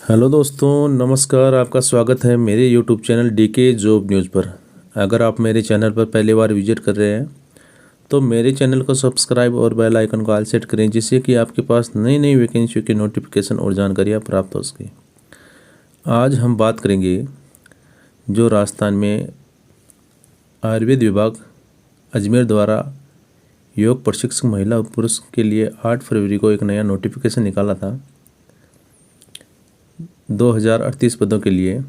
Hello दोस्तों, नमस्कार। आपका स्वागत है मेरे YouTube channel DK job news पर। अगर आप मेरे चैनल पर पहली बार विजिट कर रहे हैं तो मेरे चैनल को सब्सक्राइब और बेल आइकन को ऑल सेट करें, जिससे कि आपके पास नई नई वैकेंसियों की नोटिफिकेशन और जानकारियाँ प्राप्त हो सके। आज हम बात करेंगे जो राजस्थान में आयुर्वेद विभाग अजमेर द्वारा योग प्रशिक्षक महिला और पुरुष के लिए 8 फरवरी को एक नया नोटिफिकेशन निकाला था 2038 पदों के लिए,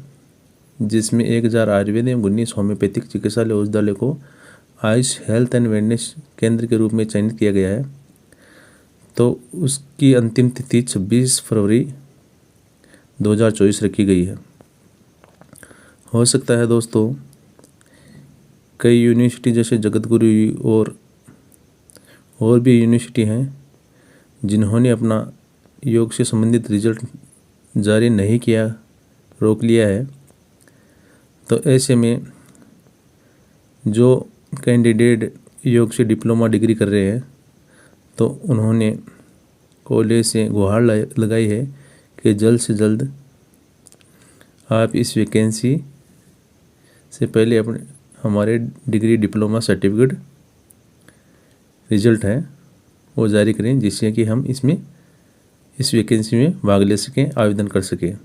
जिसमें 1000 आयुर्वेद एवं 19 होम्योपैथिक चिकित्सालय औषधालय को आयुष हेल्थ एंड वेलनेस केंद्र के रूप में चयनित किया गया है। तो उसकी अंतिम तिथि 26 फरवरी 2024 रखी गई है। हो सकता है दोस्तों कई यूनिवर्सिटी जैसे जगतगुरु और भी यूनिवर्सिटी हैं जिन्होंने अपना योग से संबंधित रिजल्ट जारी नहीं किया, रोक लिया है। तो ऐसे में जो कैंडिडेट योग से डिप्लोमा डिग्री कर रहे हैं तो उन्होंने कॉलेज से गुहार लगाई है कि जल्द से जल्द आप इस वैकेंसी से पहले अपने हमारे डिग्री डिप्लोमा सर्टिफिकेट रिजल्ट है वो जारी करें, जिससे कि हम इस वैकेंसी में भाग ले सकें, आवेदन कर सकें।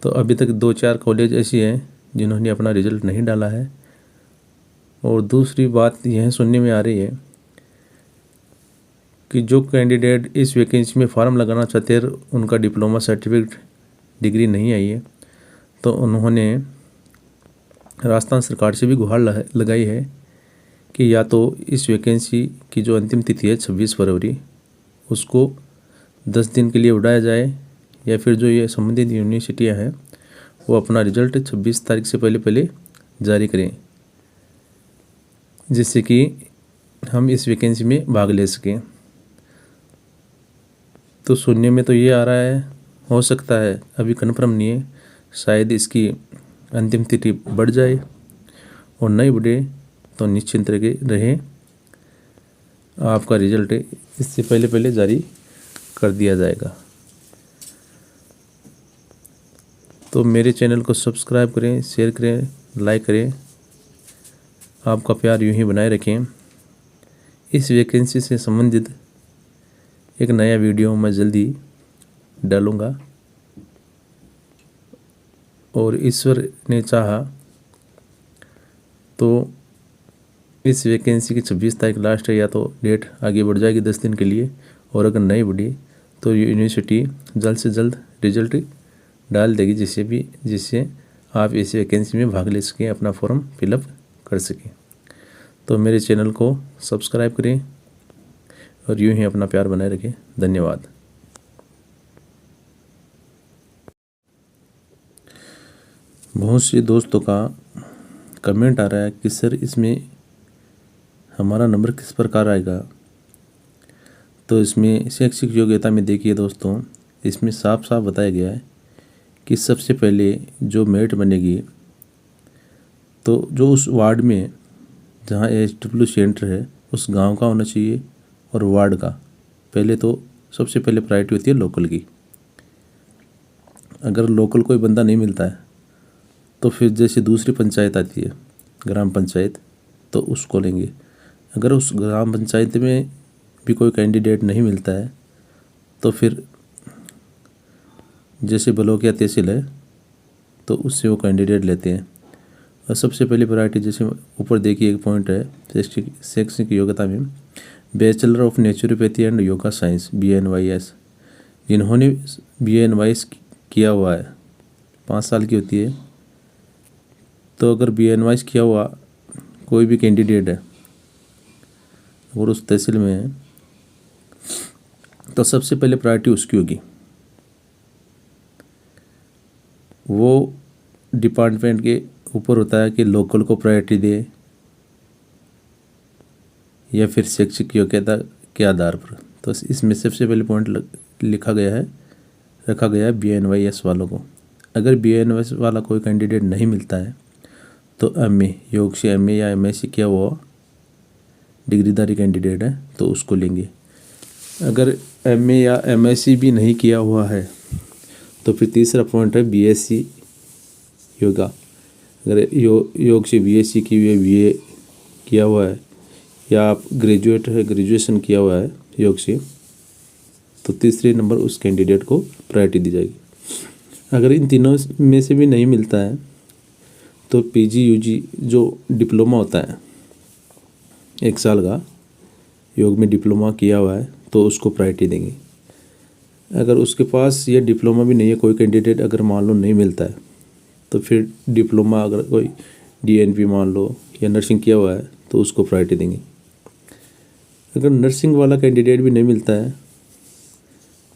तो अभी तक 2-4 कॉलेज ऐसे हैं जिन्होंने अपना रिजल्ट नहीं डाला है। और दूसरी बात यह सुनने में आ रही है कि जो कैंडिडेट इस वैकेंसी में फॉर्म लगाना चाहते हैं उनका डिप्लोमा सर्टिफिकेट डिग्री नहीं आई है, तो उन्होंने राजस्थान सरकार से भी गुहार लगाई है कि या तो इस वैकेंसी की जो अंतिम तिथि है 26 फरवरी उसको 10 दिन के लिए बढ़ाया जाए, या फिर जो ये संबंधित यूनिवर्सिटियाँ हैं वो अपना रिजल्ट 26 तारीख से पहले जारी करें, जिससे कि हम इस वैकेंसी में भाग ले सकें। तो सुनने में तो ये आ रहा है, हो सकता है अभी कन्फर्म नहीं है, शायद इसकी अंतिम तिथि बढ़ जाए, और नहीं बढ़े तो निश्चिंत रहे आपका रिजल्ट इससे पहले जारी कर दिया जाएगा। तो मेरे चैनल को सब्सक्राइब करें, शेयर करें, लाइक करें। आपका प्यार यूं ही बनाए रखें। इस वैकेंसी से संबंधित एक नया वीडियो मैं जल्दी डालूँगा, और ईश्वर ने चाहा तो इस वैकेंसी की 26 तारीख लास्ट है, या तो डेट आगे बढ़ जाएगी 10 दिन के लिए, और अगर नहीं बढ़ी तो यूनिवर्सिटी जल्द से जल्द रिजल्ट डाल देगी, जिससे आप इस वैकेंसी में भाग ले सकें, अपना फॉर्म फिलअप कर सकें। तो मेरे चैनल को सब्सक्राइब करें और यूं ही अपना प्यार बनाए रखें। धन्यवाद। बहुत से दोस्तों का कमेंट आ रहा है कि सर इसमें हमारा नंबर किस प्रकार आएगा। तो इसमें शैक्षिक योग्यता में देखिए दोस्तों, इसमें साफ साफ बताया गया है कि सबसे पहले जो मेरिट बनेगी तो जो उस वार्ड में जहाँ AHW सेंटर है उस गांव का होना चाहिए, और वार्ड का। पहले तो सबसे पहले प्रायोरिटी होती है लोकल की। अगर लोकल कोई बंदा नहीं मिलता है तो फिर जैसे दूसरी पंचायत आती है ग्राम पंचायत, तो उसको लेंगे। अगर उस ग्राम पंचायत में भी कोई कैंडिडेट नहीं मिलता है तो फिर जैसे ब्लॉक या तहसील है तो उससे वो कैंडिडेट लेते हैं। और सबसे पहली प्रायोरिटी जैसे ऊपर देखिए एक पॉइंट है शैक्षणिक योग्यता में, bachelor of naturopathy and yoga science BNYS। जिन्होंने BNYS किया हुआ है 5 साल की होती है, तो अगर BNYS किया हुआ कोई भी कैंडिडेट है और उस तहसील में है तो सबसे पहले प्रायोरिटी उसकी होगी। वो डिपार्टमेंट के ऊपर होता है कि लोकल को प्रायोरिटी दे या फिर शैक्षिक योग्यता के आधार पर। तो इसमें सबसे पहले पॉइंट रखा गया है BNYS वालों को। अगर BNYS वाला कोई कैंडिडेट नहीं मिलता है तो योग से MA या MSc किया हुआ डिग्रीधारी कैंडिडेट है तो उसको लेंगे। अगर MA या MSc भी नहीं किया हुआ है तो फिर तीसरा पॉइंट है बीएससी योगा। अगर योग से बीएससी की हुई है, बीए किया हुआ है, या आप ग्रेजुएट है, ग्रेजुएशन किया हुआ है योग से, तो तीसरे नंबर उस कैंडिडेट को प्रायोरिटी दी जाएगी। अगर इन तीनों में से भी नहीं मिलता है तो पीजी यूजी जो डिप्लोमा होता है 1 साल का, योग में डिप्लोमा किया हुआ है, तो उसको प्रायोरिटी देंगे। अगर उसके पास ये डिप्लोमा भी नहीं है, कोई कैंडिडेट अगर मान लो नहीं मिलता है, तो फिर डिप्लोमा अगर कोई डीएनपी मान लो या नर्सिंग किया हुआ है तो उसको प्रायोरिटी देंगे। अगर नर्सिंग वाला कैंडिडेट भी नहीं मिलता है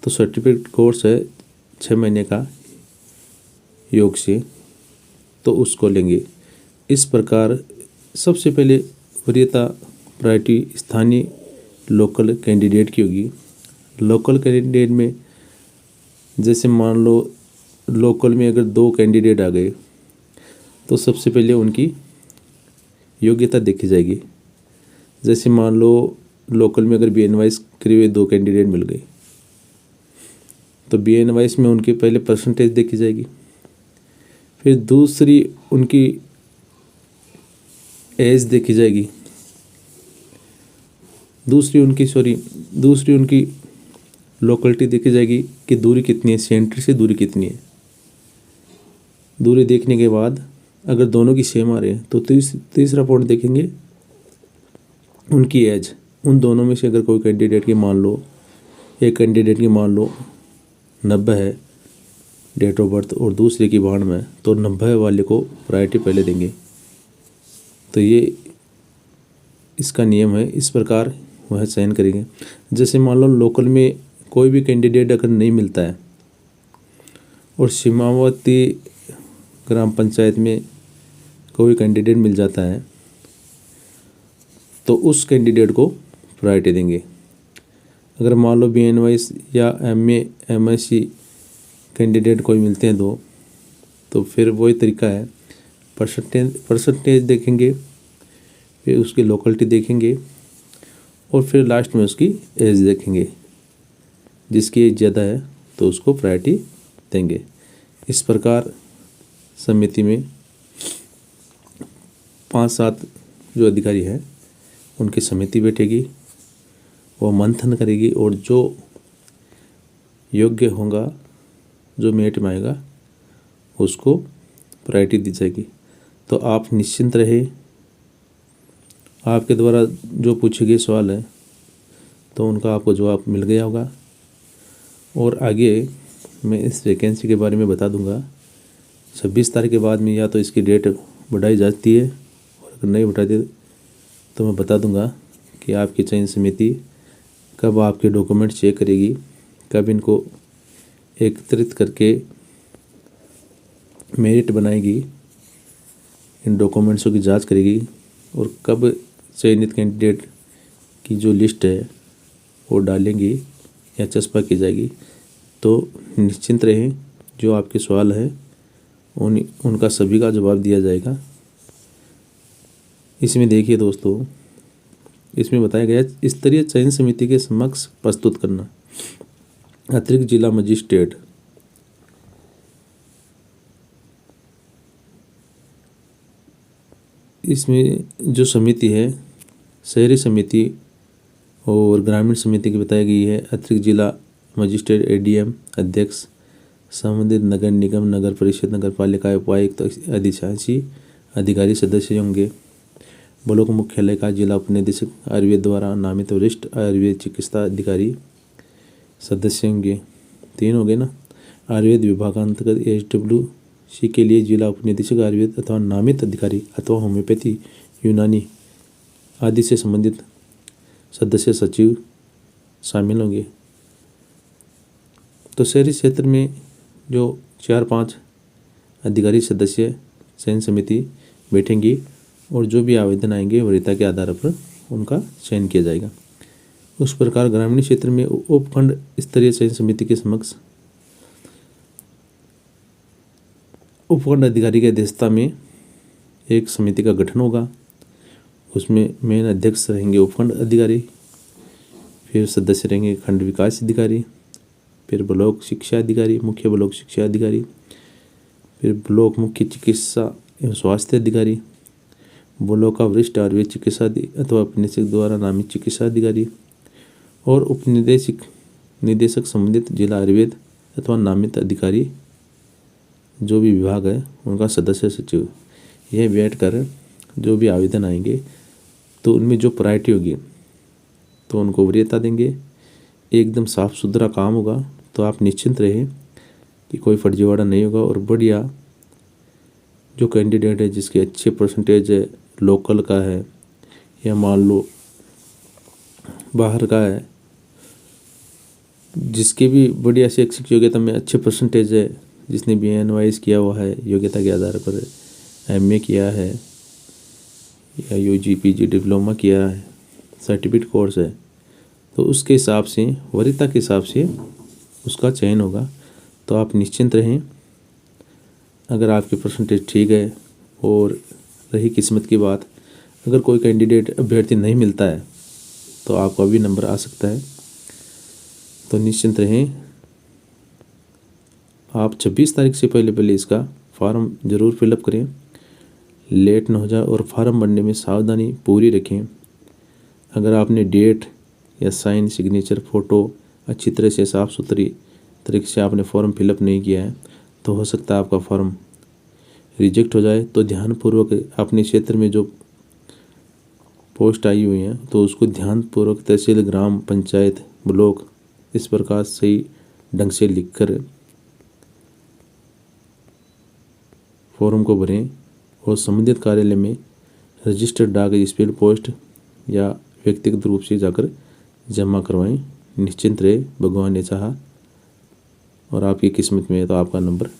तो सर्टिफिकेट कोर्स है 6 महीने का योग से, तो उसको लेंगे। इस प्रकार सबसे पहले वरीयता प्रायोरिटी स्थानीय लोकल कैंडिडेट की होगी। लोकल कैंडिडेट में जैसे मान लो लोकल में अगर 2 कैंडिडेट आ गए तो सबसे पहले उनकी योग्यता देखी जाएगी। जैसे मान लो लोकल में अगर बीएन वाइस करे हुए 2 कैंडिडेट मिल गए तो बीएन वाइस में उनके पहले परसेंटेज देखी जाएगी। फिर दूसरी उनकी एज देखी जाएगी। दूसरी उनकी लोकेलिटी देखी जाएगी कि दूरी कितनी है, सेंटर से दूरी कितनी है। दूरी देखने के बाद अगर दोनों की सेम आ रही है तो तीसरा पॉइंट देखेंगे उनकी एज। उन दोनों में से अगर कोई कैंडिडेट की मान लो, एक कैंडिडेट की मान लो 90 है डेट ऑफ बर्थ और दूसरे की 92 है, तो 90 वाले को प्रायोरिटी पहले देंगे। तो ये इसका नियम है, इस प्रकार वह चयन करेंगे। जैसे मान लो लोकल में कोई भी कैंडिडेट अगर नहीं मिलता है और सीमावर्ती ग्राम पंचायत में कोई कैंडिडेट मिल जाता है तो उस कैंडिडेट को प्रायोरिटी देंगे। अगर मान लो बीएन वाइस या एमए एमएससी कैंडिडेट कोई मिलते हैं 2, तो फिर वही तरीका है, परसेंटेज देखेंगे, फिर उसकी लोकेलिटी देखेंगे और फिर लास्ट में उसकी एज देखेंगे। जिसकी एज ज़्यादा है तो उसको प्रायोरिटी देंगे। इस प्रकार समिति में 5-7 जो अधिकारी हैं उनकी समिति बैठेगी, वो मंथन करेगी और जो योग्य होगा, जो मेरिट में आएगा, उसको प्रायोरिटी दी जाएगी। तो आप निश्चिंत रहे। आपके द्वारा जो पूछे गए सवाल है तो उनका आपको जवाब मिल गया होगा। और आगे मैं इस वैकेंसी के बारे में बता दूंगा। 26 तारीख के बाद में या तो इसकी डेट बढ़ाई जाती है, और अगर नहीं बढ़ाती तो मैं बता दूंगा कि आपकी चयन समिति कब आपके डॉक्यूमेंट चेक करेगी, कब इनको एकत्रित करके मेरिट बनाएगी, इन डॉक्यूमेंट्सों की जांच करेगी, और कब चयनित कैंडिडेट की जो लिस्ट है वो डालेंगी या चस्पा की जाएगी। तो निश्चिंत रहें, जो आपके सवाल है उनका सभी का जवाब दिया जाएगा। इसमें देखिए दोस्तों, इसमें बताया गया स्तरीय चयन समिति के समक्ष प्रस्तुत करना अतिरिक्त जिला मजिस्ट्रेट। इसमें जो समिति है, शहरी समिति और ग्रामीण समिति की बताई गई है। अतिरिक्त जिला मजिस्ट्रेट एडीएम अध्यक्ष, संबंधित नगर निगम, नगर परिषद, नगर पालिका, उपायुक्त, अधिशासी अधिकारी सदस्य होंगे। ब्लॉक मुख्यालय का जिला उपनिदेशक आयुर्वेद द्वारा नामित वरिष्ठ आयुर्वेद चिकित्सा अधिकारी सदस्य होंगे। 3 हो गए ना। आयुर्वेद विभागांतर्गत HWC के लिए जिला उपनिदेशक आयुर्वेद अथवा नामित अधिकारी अथवा होम्योपैथी, यूनानी आदि से संबंधित सदस्य सचिव शामिल होंगे। तो शहरी क्षेत्र में जो 4-5 अधिकारी सदस्य चयन समिति बैठेंगी और जो भी आवेदन आएंगे वरीयता के आधार पर उनका चयन किया जाएगा। उस प्रकार ग्रामीण क्षेत्र में उपखंड स्तरीय चयन समिति के समक्ष उपखंड अधिकारी की अध्यक्षता में एक समिति का गठन होगा। उसमें मेन अध्यक्ष रहेंगे उपखंड अधिकारी, फिर सदस्य रहेंगे खंड विकास अधिकारी, फिर ब्लॉक शिक्षा अधिकारी, मुख्य ब्लॉक शिक्षा अधिकारी, फिर ब्लॉक मुख्य चिकित्सा एवं स्वास्थ्य अधिकारी, ब्लॉक का वरिष्ठ आयुर्वेद चिकित्सा अथवा उपनिदेशक द्वारा नामित चिकित्सा अधिकारी और निदेशक संबंधित जिला आयुर्वेद अथवा नामित अधिकारी जो भी विभाग है उनका सदस्य सचिव। यह बैठ कर जो भी आवेदन आएंगे तो उनमें जो प्रायोरिटी होगी तो उनको वरीयता देंगे। एकदम साफ सुथरा काम होगा, तो आप निश्चिंत रहें कि कोई फर्जीवाड़ा नहीं होगा और बढ़िया जो कैंडिडेट है जिसके अच्छे परसेंटेज है, लोकल का है या मान लो बाहर का है, जिसके भी बढ़िया शैक्षिक योग्यता में अच्छे परसेंटेज है, जिसने BNYS किया हुआ है, योग्यता के आधार पर MA किया है या UG PG डिप्लोमा किया है, सर्टिफिकेट कोर्स है, तो उसके हिसाब से वरीयता के हिसाब से उसका चयन होगा। तो आप निश्चिंत रहें। अगर आपके परसेंटेज ठीक है और रही किस्मत की बात, अगर कोई कैंडिडेट अभ्यर्थी नहीं मिलता है तो आपका भी नंबर आ सकता है। तो निश्चिंत रहें। आप 26 तारीख से पहले इसका फॉर्म ज़रूर फिलअप करें, लेट ना हो जाए और फॉर्म भरने में सावधानी पूरी रखें। अगर आपने डेट या साइन सिग्नेचर फ़ोटो अच्छी तरह से साफ़ सुथरी तरीके से आपने फॉर्म फिलअप नहीं किया है तो हो सकता है आपका फॉर्म रिजेक्ट हो जाए। तो ध्यानपूर्वक अपने क्षेत्र में जो पोस्ट आई हुई हैं तो उसको ध्यानपूर्वक तहसील, ग्राम पंचायत, ब्लॉक इस प्रकार सही ढंग से लिखकर फॉर्म को भरें और संबंधित कार्यालय में रजिस्टर्ड डाक स्पीड पोस्ट या व्यक्तिगत रूप से जाकर जमा करवाएं। निश्चिंत रहे, भगवान ने चाहा और आपकी किस्मत में है तो आपका नंबर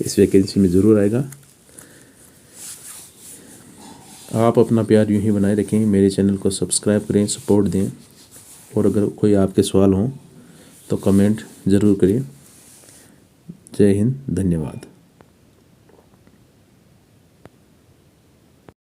इस वैकेंसी में ज़रूर आएगा। आप अपना प्यार यूं ही बनाए रखें, मेरे चैनल को सब्सक्राइब करें, सपोर्ट दें और अगर कोई आपके सवाल हों तो कमेंट ज़रूर करें। जय हिंद, धन्यवाद।